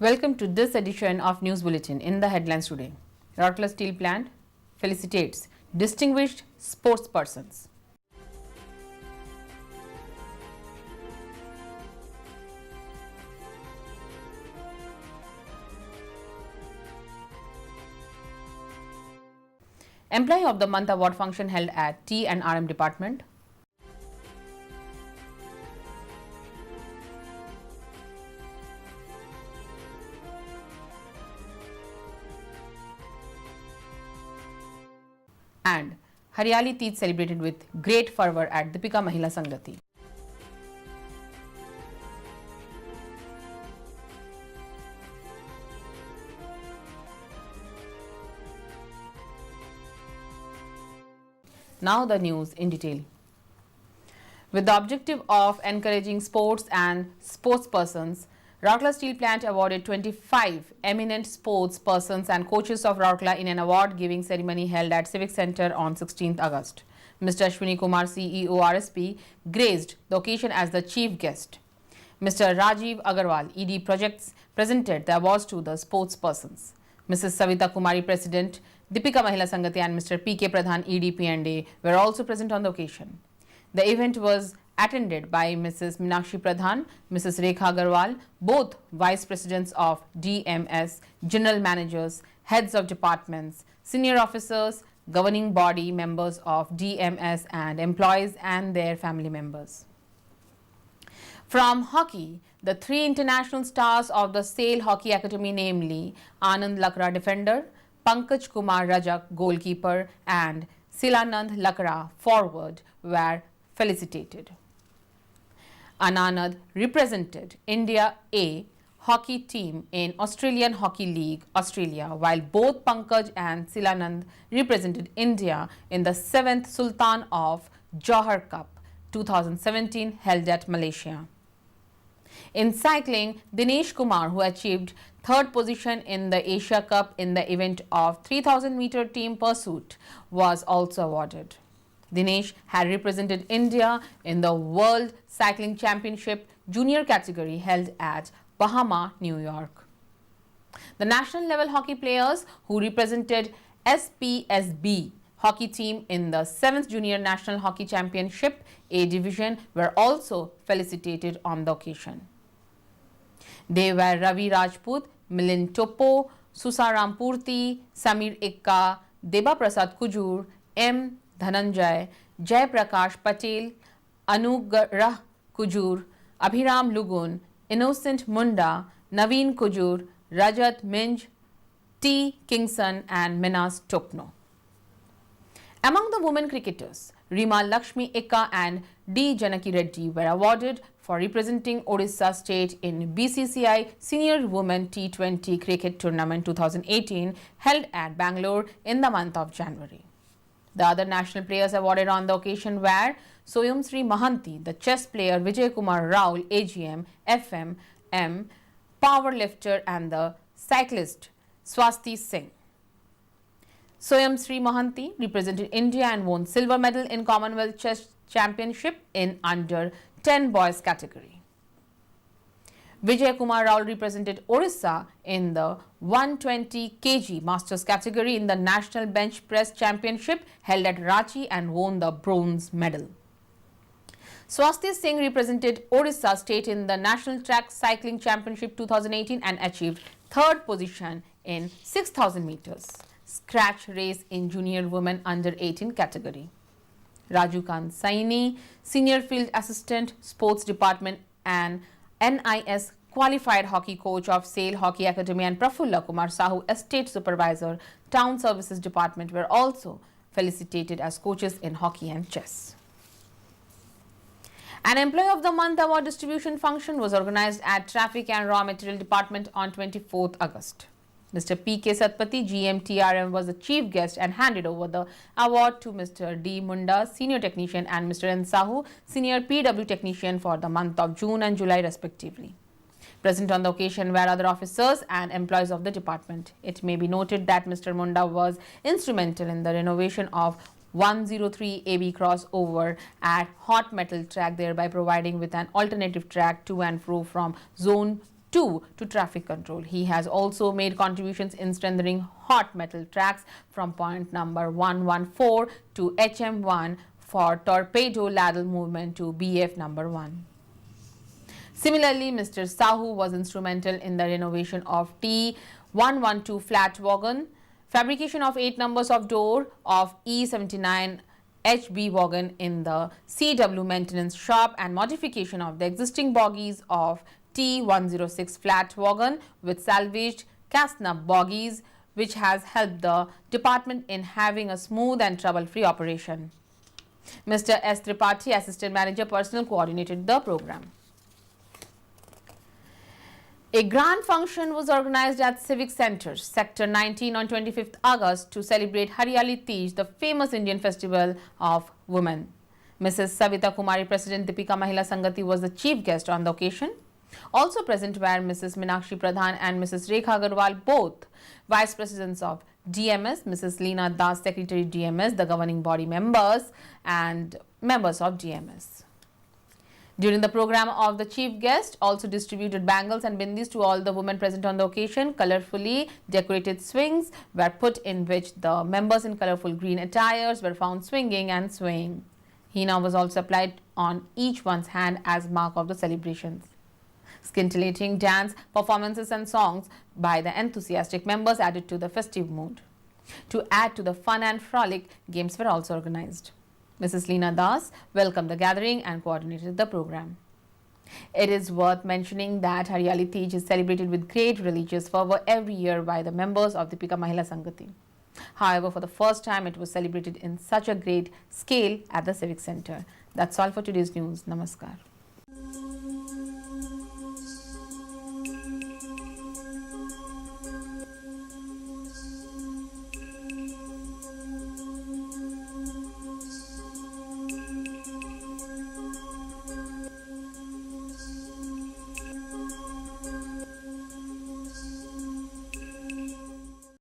Welcome to this edition of News Bulletin. In the headlines today, Rourkela Steel Plant felicitates distinguished sports persons. Employee of the Month award function held at T&RM department. And Haryali Teej celebrated with great fervor at Deepika Mahila Sangati. Now the news in detail. With the objective of encouraging sports and sportspersons, Rourkela Steel Plant awarded 25 eminent sports persons and coaches of Rourkela in an award-giving ceremony held at Civic Centre on 16th August. Mr. Ashwini Kumar, CEO RSP, graced the occasion as the chief guest. Mr. Rajiv Agarwal, ED Projects, presented the awards to the sports persons. Mrs. Savita Kumari, President, Deepika Mahila Sangati and Mr. P.K. Pradhan, ED P&A were also present on the occasion. The event was attended by Mrs. Meenakshi Pradhan, Mrs. Rekha Agarwal, both Vice Presidents of DMS, General Managers, Heads of Departments, Senior Officers, Governing Body members of DMS and employees and their family members. From hockey, the three international stars of the SAIL Hockey Academy, namely Anand Lakra, defender, Pankaj Kumar Rajak, goalkeeper, and Silanand Lakra, forward, were felicitated. Anand represented India A hockey team in Australian Hockey League, Australia, while both Pankaj and Silanand represented India in the 7th Sultan of Johor Cup 2017 held at Malaysia. In cycling, Dinesh Kumar, who achieved third position in the Asia Cup in the event of 3000-meter team pursuit, was also awarded. Dinesh had represented India in the World Cycling Championship junior category held at Bahama, New York. The national level hockey players who represented SPSB hockey team in the 7th Junior National Hockey Championship A division were also felicitated on the occasion. They were Ravi Rajput, Milind Topo, Susaram Purti, Samir Ekka, Deba Prasad Kujur, M. Dhananjay, Jai Prakash Patel, Anugrah Kujur, Abhiram Lugun, Innocent Munda, Naveen Kujur, Rajat Minj, T. Kingston and Minas Tokno. Among the women cricketers, Rima Lakshmi Ekka and D. Janaki Reddy were awarded for representing Odisha state in BCCI Senior Women T20 Cricket Tournament 2018 held at Bangalore in the month of January. The other national players awarded on the occasion were Soyam Sri Mahanti, the chess player Vijay Kumar Raul, AGM, FM, M, powerlifter and the cyclist Swasti Singh. Soyam Sri Mahanti represented India and won silver medal in Commonwealth Chess Championship in under 10 boys category. Vijay Kumar Raul represented Orissa in the 120 kg Masters category in the National Bench Press Championship held at Ranchi and won the bronze medal. Swasti Singh represented Orissa state in the National Track Cycling Championship 2018 and achieved third position in 6000 meters scratch race in junior women under 18 category. Raju Kant Saini, Senior Field Assistant, Sports Department and NIS qualified hockey coach of SAIL Hockey Academy, and Prafulla Kumar Sahu, Estate Supervisor, Town Services Department, were also felicitated as coaches in hockey and chess. An Employee of the Month award distribution function was organized at Traffic and Raw Material Department on 24th August. Mr. P.K. Satpathy, GM TRM, was the chief guest and handed over the award to Mr. D. Munda, Senior Technician, and Mr. N. Sahu, Senior PW Technician, for the month of June and July respectively. Present on the occasion were other officers and employees of the department. It may be noted that Mr. Munda was instrumental in the renovation of 103 AB crossover at Hot Metal Track, thereby providing with an alternative track to and fro from Zone 2 to traffic control. He has also made contributions in strengthening hot metal tracks from point number 114 to HM1 for torpedo ladle movement to BF number 1. Similarly, Mr. Sahu was instrumental in the renovation of T-112 flat wagon, fabrication of 8 numbers of door of E79 HB wagon in the CW maintenance shop, and modification of the existing bogies of T-106 flat wagon with salvaged cast-nut bogies, which has helped the department in having a smooth and trouble-free operation. Mr. S. Tripathi, Assistant Manager Personnel, coordinated the program. A grand function was organized at Civic Center, Sector 19 on 25th August to celebrate Hariyali Teej, the famous Indian festival of women. Mrs. Savita Kumari, President Deepika Mahila Sangati, was the chief guest on the occasion. Also present were Mrs. Meenakshi Pradhan and Mrs. Rekha Agarwal, both Vice Presidents of DMS, Mrs. Leena Das, Secretary DMS, the governing body members and members of DMS. During the program of the chief guest also distributed bangles and bindis to all the women present on the occasion. Colorfully decorated swings were put in which the members in colorful green attires were found swinging and swaying. Henna was also applied on each one's hand as mark of the celebrations. Scintillating dance, performances and songs by the enthusiastic members added to the festive mood. To add to the fun and frolic, games were also organized. Mrs. Leena Das welcomed the gathering and coordinated the program. It is worth mentioning that Hariyali Teej is celebrated with great religious fervor every year by the members of the Deepika Mahila Sangati. However, for the first time, it was celebrated in such a great scale at the Civic Center. That's all for today's news. Namaskar.